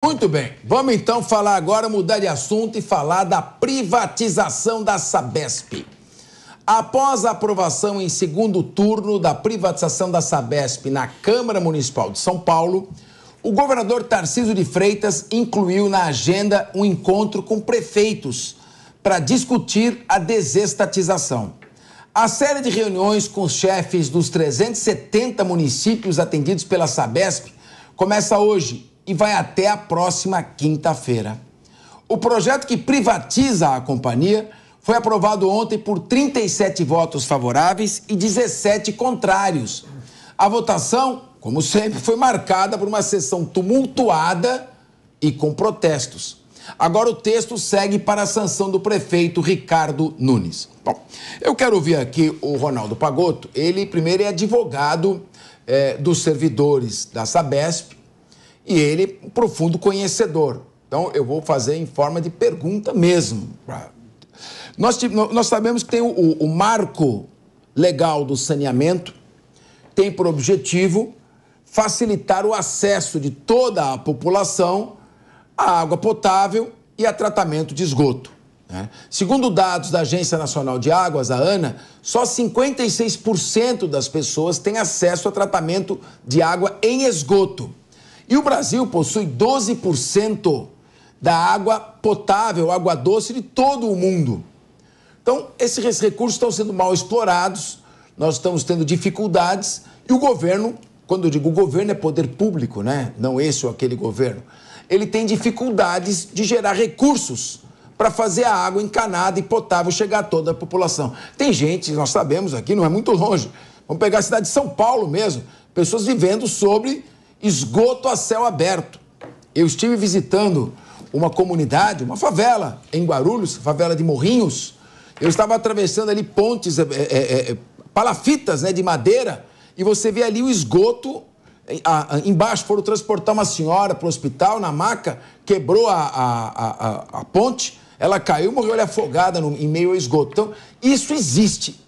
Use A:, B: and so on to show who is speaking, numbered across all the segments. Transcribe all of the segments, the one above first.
A: Muito bem, vamos então falar agora, mudar de assunto e falar da privatização da Sabesp. Após a aprovação em segundo turno da privatização da Sabesp na Câmara Municipal de São Paulo, o governador Tarcísio de Freitas incluiu na agenda um encontro com prefeitos para discutir a desestatização. A série de reuniões com os chefes dos 370 municípios atendidos pela Sabesp começa hoje e vai até a próxima quinta-feira. O projeto que privatiza a companhia foi aprovado ontem por 37 votos favoráveis e 17 contrários. A votação, como sempre, foi marcada por uma sessão tumultuada e com protestos. Agora o texto segue para a sanção do prefeito Ricardo Nunes. Bom, eu quero ouvir aqui o Ronaldo Pagotto. Ele primeiro é advogado dos servidores da Sabesp, e ele é um profundo conhecedor. Então, eu vou fazer em forma de pergunta mesmo. Nós sabemos que tem o marco legal do saneamento, tem por objetivo facilitar o acesso de toda a população à água potável e a tratamento de esgoto, né? Segundo dados da Agência Nacional de Águas, a ANA, só 56% das pessoas têm acesso a tratamento de água em esgoto. E o Brasil possui 12% da água potável, água doce de todo o mundo. Então, esses recursos estão sendo mal explorados, nós estamos tendo dificuldades e o governo, quando eu digo governo é poder público, né? Não esse ou aquele governo, ele tem dificuldades de gerar recursos para fazer a água encanada e potável chegar a toda a população. Tem gente, nós sabemos aqui, não é muito longe, vamos pegar a cidade de São Paulo mesmo, pessoas vivendo sobre esgoto a céu aberto. Eu estive visitando uma comunidade, uma favela em Guarulhos, favela de Morrinhos. Eu estava atravessando ali pontes, palafitas, né, de madeira, e você vê ali o esgoto embaixo. Foram transportar uma senhora para o hospital na maca, quebrou a ponte, ela caiu, morreu ali afogada em meio ao esgoto. Então, isso existe.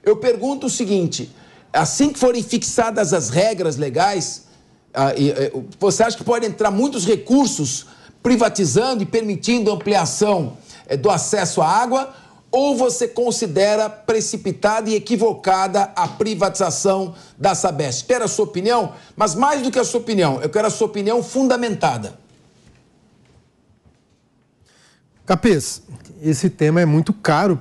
A: Eu pergunto o seguinte: assim que forem fixadas as regras legais, você acha que pode entrar muitos recursos privatizando e permitindo ampliação do acesso à água? Ou você considera precipitada e equivocada a privatização da Sabesp? Quero a sua opinião, mas mais do que a sua opinião, eu quero a sua opinião fundamentada.
B: Capês, esse tema é muito caro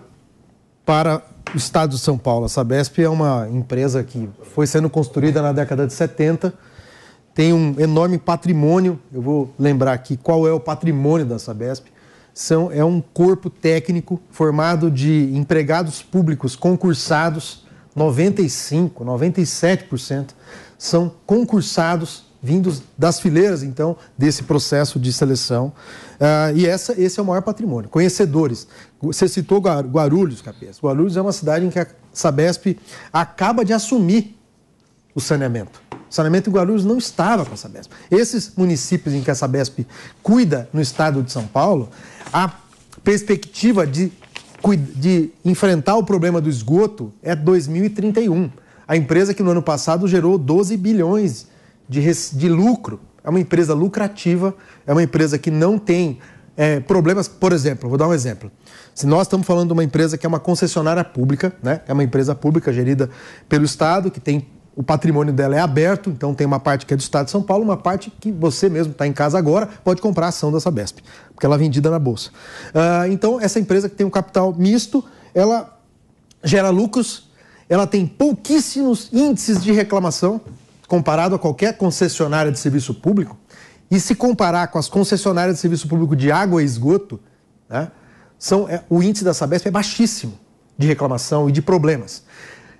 B: para o estado de São Paulo. A Sabesp é uma empresa que foi sendo construída na década de 70, tem um enorme patrimônio. Eu vou lembrar aqui qual é o patrimônio da Sabesp. É um corpo técnico formado de empregados públicos concursados, 95%, 97% são concursados, vindos das fileiras, então, desse processo de seleção. Esse é o maior patrimônio. Conhecedores. Você citou Guarulhos, Capês. Guarulhos é uma cidade em que a Sabesp acaba de assumir o saneamento. O saneamento em Guarulhos não estava com a Sabesp. Esses municípios em que a Sabesp cuida no estado de São Paulo, a perspectiva de enfrentar o problema do esgoto é 2031. A empresa que no ano passado gerou 12 bilhões de lucro. É uma empresa lucrativa, é uma empresa que não tem problemas. Por exemplo, vou dar um exemplo. Se nós estamos falando de uma empresa que é uma concessionária pública, né? É uma empresa pública gerida pelo Estado, que tem o patrimônio dela é aberto, então tem uma parte que é do Estado de São Paulo, uma parte que você mesmo está em casa agora, pode comprar a ação da Sabesp, porque ela é vendida na Bolsa. Então, essa empresa que tem um capital misto, ela gera lucros, ela tem pouquíssimos índices de reclamação, comparado a qualquer concessionária de serviço público, e se comparar com as concessionárias de serviço público de água e esgoto, né, o índice da Sabesp é baixíssimo de reclamação e de problemas.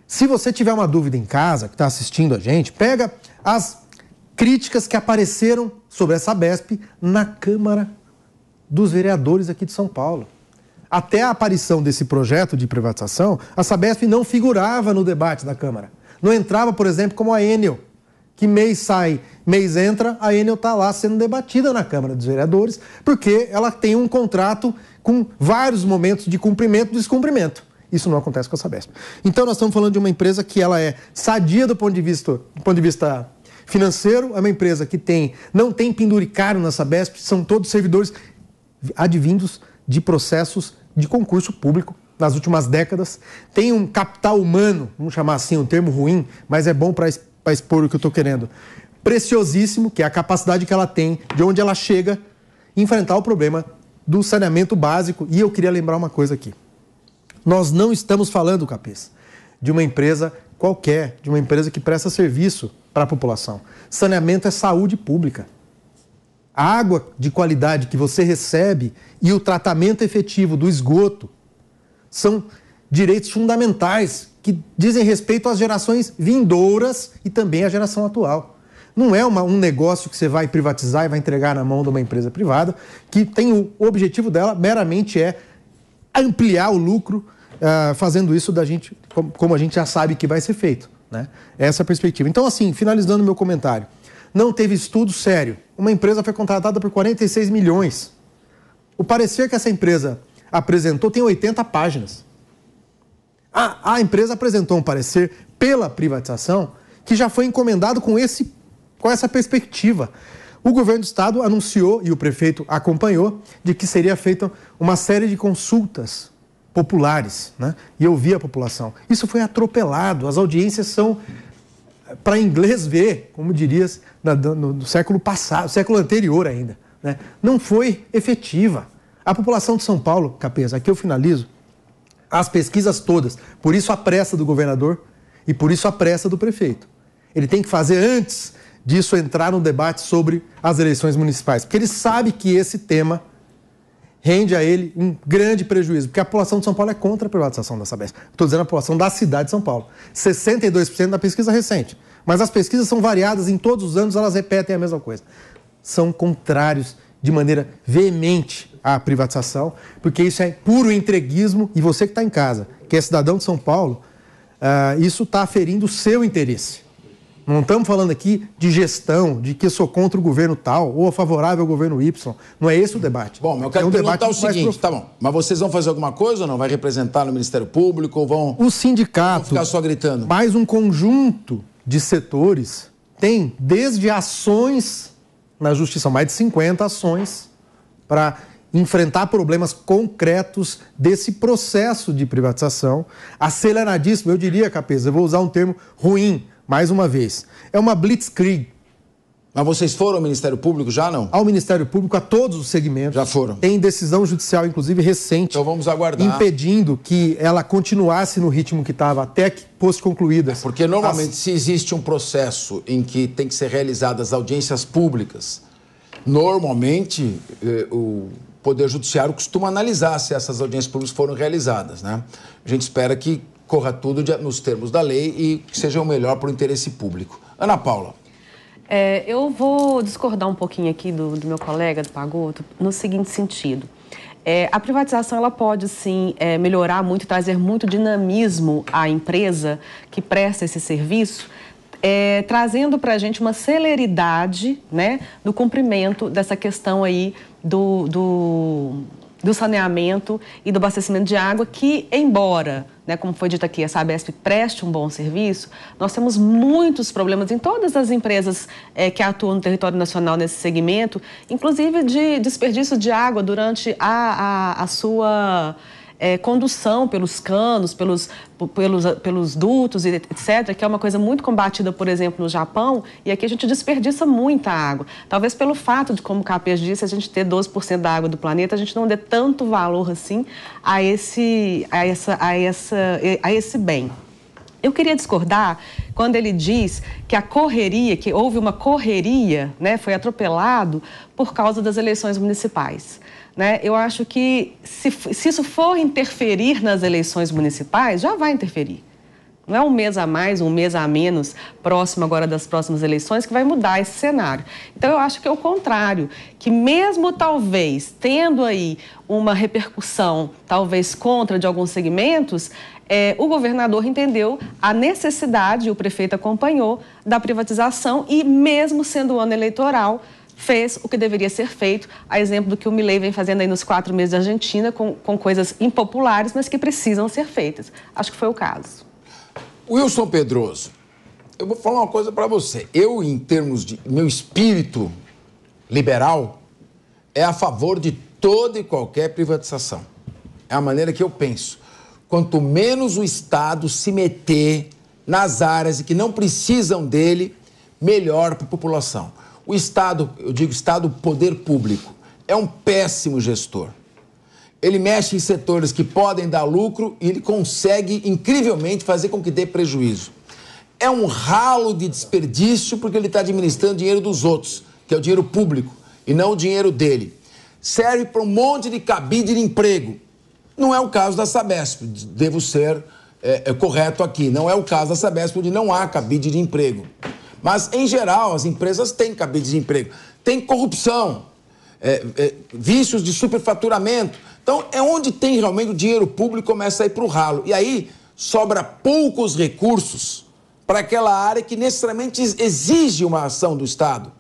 B: Se você tiver uma dúvida em casa, que está assistindo a gente, pega as críticas que apareceram sobre a Sabesp na Câmara dos Vereadores aqui de São Paulo. Até a aparição desse projeto de privatização, a Sabesp não figurava no debate da Câmara. Não entrava, por exemplo, como a Enel, que mês sai, mês entra, a Enel está lá sendo debatida na Câmara dos Vereadores, porque ela tem um contrato com vários momentos de cumprimento e descumprimento. Isso não acontece com a Sabesp. Então, nós estamos falando de uma empresa que ela é sadia do ponto de vista Financeiro é uma empresa que não tem penduricário na Sabesp, são todos servidores advindos de processos de concurso público nas últimas décadas. Tem um capital humano, vamos chamar assim, um termo ruim, mas é bom para expor o que eu estou querendo. Preciosíssimo, que é a capacidade que ela tem, de onde ela chega, enfrentar o problema do saneamento básico. E eu queria lembrar uma coisa aqui. Nós não estamos falando, Capês, de uma empresa qualquer, de uma empresa que presta serviço para a população. Saneamento é saúde pública. A água de qualidade que você recebe e o tratamento efetivo do esgoto são direitos fundamentais que dizem respeito às gerações vindouras e também à geração atual. Não é um negócio que você vai privatizar e vai entregar na mão de uma empresa privada, que tem o objetivo dela meramente é ampliar o lucro, fazendo isso da gente, como a gente já sabe que vai ser feito, né? Essa é a perspectiva. Então, assim, finalizando meu comentário, não teve estudo sério. Uma empresa foi contratada por 46 milhões. O parecer que essa empresa apresentou tem 80 páginas. A empresa apresentou um parecer pela privatização que já foi encomendado com essa perspectiva. O governo do estado anunciou, e o prefeito acompanhou, de que seria feita uma série de consultas populares, né? E ouvir a população. Isso foi atropelado, as audiências são para inglês ver, como dirias, no século passado, século anterior ainda, né? Não foi efetiva. A população de São Paulo, Capês, aqui eu finalizo, as pesquisas todas, por isso a pressa do governador e por isso a pressa do prefeito. Ele tem que fazer antes disso entrar no debate sobre as eleições municipais, porque ele sabe que esse tema rende a ele um grande prejuízo, porque a população de São Paulo é contra a privatização da Sabesp. Estou dizendo a população da cidade de São Paulo. 62% da pesquisa recente. Mas as pesquisas são variadas, em todos os anos elas repetem a mesma coisa. São contrários de maneira veemente à privatização, porque isso é puro entreguismo, e você que está em casa, que é cidadão de São Paulo, isso está ferindo o seu interesse. Não estamos falando aqui de gestão, de que eu sou contra o governo tal ou favorável ao governo Y. Não é esse o debate.
A: Bom, mas eu quero perguntar o seguinte, tá bom, mas vocês vão fazer alguma coisa ou não? Vai representar no Ministério Público ou vão...
B: O sindicato,
A: vão ficar só gritando?
B: Mais um conjunto de setores tem desde ações na Justiça, mais de 50 ações para enfrentar problemas concretos desse processo de privatização, aceleradíssimo, eu diria, Capês, eu vou usar um termo ruim, mais uma vez. É uma blitzkrieg.
A: Mas vocês foram ao Ministério Público já, não?
B: Ao Ministério Público, a todos os segmentos.
A: Já foram.
B: Tem decisão judicial, inclusive recente.
A: Então vamos aguardar.
B: Impedindo que ela continuasse no ritmo que estava até que fosse concluída.
A: Porque normalmente se existe um processo em que tem que ser realizadas audiências públicas, normalmente o Poder Judiciário costuma analisar se essas audiências públicas foram realizadas, né? A gente espera que corra tudo nos termos da lei e que seja o melhor para o interesse público. Ana Paula.
C: Eu vou discordar um pouquinho aqui do meu colega, do Pagotto, no seguinte sentido. A privatização ela pode, sim, melhorar muito, trazer muito dinamismo à empresa que presta esse serviço, trazendo para a gente uma celeridade, né, no cumprimento dessa questão aí do saneamento e do abastecimento de água, que, embora, né, como foi dito aqui, a Sabesp preste um bom serviço, nós temos muitos problemas em todas as empresas que atuam no território nacional nesse segmento, inclusive de desperdício de água durante a sua condução pelos canos, pelos dutos, etc., que é uma coisa muito combatida, por exemplo, no Japão, e aqui a gente desperdiça muita água. Talvez pelo fato de, como o Capês disse, a gente ter 12% da água do planeta, a gente não dê tanto valor assim a esse bem. Eu queria discordar quando ele diz que que houve uma correria, né, foi atropelado por causa das eleições municipais. Né? Eu acho que se isso for interferir nas eleições municipais, já vai interferir. Não é um mês a mais, um mês a menos, próximo agora das próximas eleições, que vai mudar esse cenário. Então, eu acho que é o contrário, que mesmo talvez tendo aí uma repercussão, talvez contra de alguns segmentos, o governador entendeu a necessidade, e o prefeito acompanhou, da privatização e, mesmo sendo o ano eleitoral, fez o que deveria ser feito, a exemplo do que o Milei vem fazendo aí nos 4 meses da Argentina, com coisas impopulares, mas que precisam ser feitas. Acho que foi o caso.
A: Wilson Pedroso, eu vou falar uma coisa para você. Eu, em termos de meu espírito liberal, é a favor de toda e qualquer privatização. É a maneira que eu penso. Quanto menos o Estado se meter nas áreas que não precisam dele, melhor para a população. O Estado, eu digo Estado, poder público, é um péssimo gestor. Ele mexe em setores que podem dar lucro e ele consegue, incrivelmente, fazer com que dê prejuízo. É um ralo de desperdício porque ele está administrando dinheiro dos outros, que é o dinheiro público, e não o dinheiro dele. Serve para um monte de cabide de emprego. Não é o caso da Sabesp, devo ser correto aqui. Não é o caso da Sabesp, onde não há cabide de emprego. Mas, em geral, as empresas têm cabide de emprego. Tem corrupção, vícios de superfaturamento. Então, é onde tem realmente o dinheiro público começa a ir para o ralo. E aí, sobra poucos recursos para aquela área que necessariamente exige uma ação do Estado,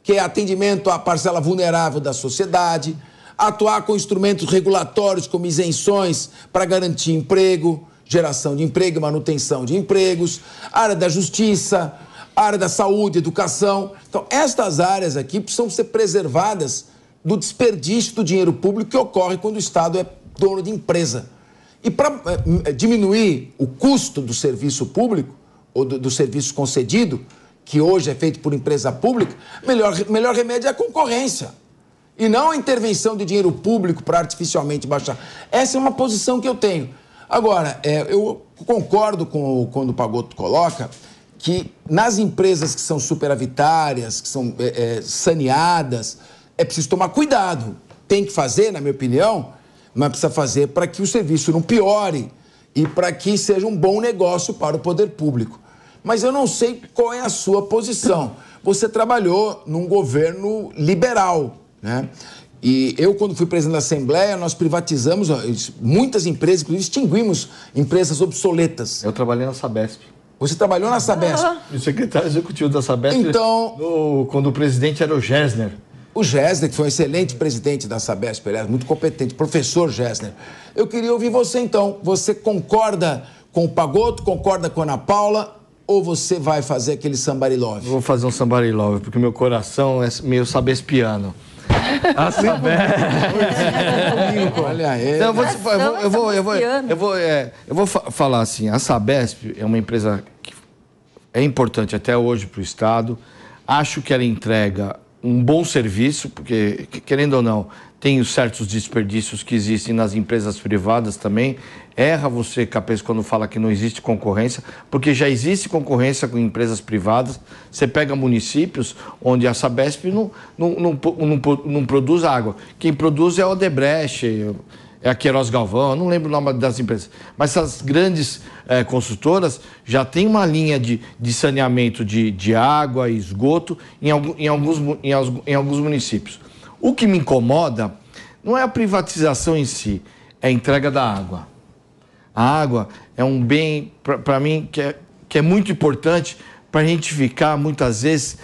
A: que é atendimento à parcela vulnerável da sociedade, atuar com instrumentos regulatórios como isenções para garantir emprego, geração de emprego e manutenção de empregos, área da justiça, área da saúde, educação. Então, estas áreas aqui precisam ser preservadas do desperdício do dinheiro público que ocorre quando o Estado é dono de empresa. E para diminuir o custo do serviço público, ou do serviço concedido, que hoje é feito por empresa pública, melhor remédio é a concorrência. E não a intervenção de dinheiro público para artificialmente baixar. Essa é uma posição que eu tenho. Agora, eu concordo com quando o Pagotto coloca que nas empresas que são superavitárias, que são saneadas, é preciso tomar cuidado. Tem que fazer, na minha opinião, mas precisa fazer para que o serviço não piore e para que seja um bom negócio para o poder público. Mas eu não sei qual é a sua posição. Você trabalhou num governo liberal, né? E eu, quando fui presidente da Assembleia, nós privatizamos muitas empresas, inclusive extinguimos empresas obsoletas.
D: Eu trabalhei na Sabesp.
A: Você trabalhou na Sabesp?
D: O secretário executivo da Sabesp,
A: então,
D: quando o presidente era o Gessner.
A: O Gessner, que foi um excelente presidente da Sabesp, aliás, muito competente, professor Gessner. Eu queria ouvir você, então. Você concorda com o Pagotto, concorda com a Ana Paula, ou você vai fazer aquele somebody love?
D: Vou fazer um somebody love, porque meu coração é meio sabespiano. A Sabesp...
A: Olha aí.
D: Então, eu vou falar assim, a Sabesp é uma empresa que é importante até hoje para o Estado. Acho que ela entrega um bom serviço, porque, querendo ou não, tem os certos desperdícios que existem nas empresas privadas também. Erra você, Capês, quando fala que não existe concorrência, porque já existe concorrência com empresas privadas. Você pega municípios onde a Sabesp não produz água. Quem produz é a Odebrecht, é a Queiroz Galvão, eu não lembro o nome das empresas. Mas essas grandes construtoras já têm uma linha de saneamento de água e esgoto em alguns municípios. O que me incomoda não é a privatização em si, é a entrega da água. A água é um bem, para mim, que é muito importante para a gente ficar, muitas vezes,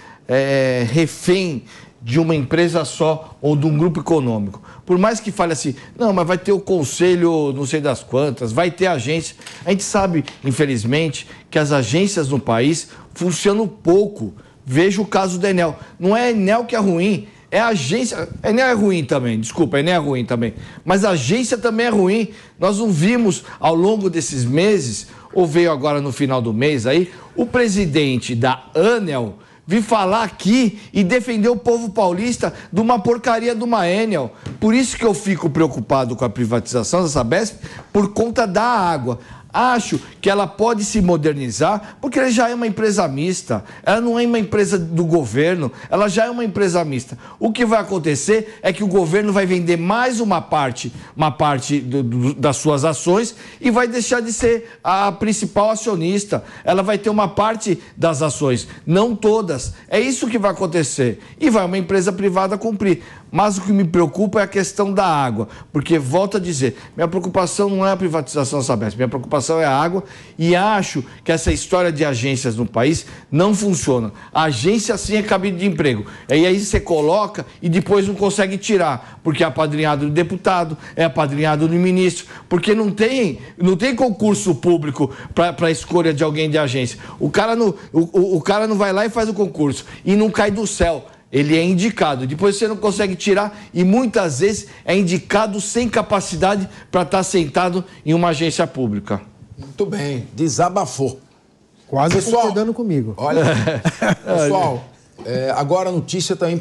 D: refém de uma empresa só ou de um grupo econômico. Por mais que fale assim, não, mas vai ter o conselho não sei das quantas, vai ter agência. A gente sabe, infelizmente, que as agências no país funcionam pouco. Veja o caso da Enel. Não é a Enel que é ruim, é a agência. A Enel é ruim também, desculpa, a Enel é ruim também. Mas a agência também é ruim. Nós não vimos ao longo desses meses, ou veio agora no final do mês aí, o presidente da Enel vir falar aqui e defender o povo paulista de uma porcaria de uma Enel. Por isso que eu fico preocupado com a privatização da Sabesp, por conta da água. Acho que ela pode se modernizar, porque ela já é uma empresa mista. Ela não é uma empresa do governo, ela já é uma empresa mista. O que vai acontecer é que o governo vai vender mais uma parte das suas ações e vai deixar de ser a principal acionista. Ela vai ter uma parte das ações, não todas. É isso que vai acontecer. E vai uma empresa privada cumprir. Mas o que me preocupa é a questão da água, porque, volto a dizer, minha preocupação não é a privatização da Sabesp, minha preocupação é a água, e acho que essa história de agências no país não funciona. A agência, sim, é cabide de emprego. E aí você coloca e depois não consegue tirar, porque é apadrinhado do deputado, é apadrinhado do ministro, porque não tem concurso público para a escolha de alguém de agência. O cara não vai lá e faz o concurso e não cai do céu. Ele é indicado, depois você não consegue tirar e muitas vezes é indicado sem capacidade para estar sentado em uma agência pública.
A: Muito bem, desabafou.
B: Quase concordando comigo.
A: Olha, pessoal, agora a notícia também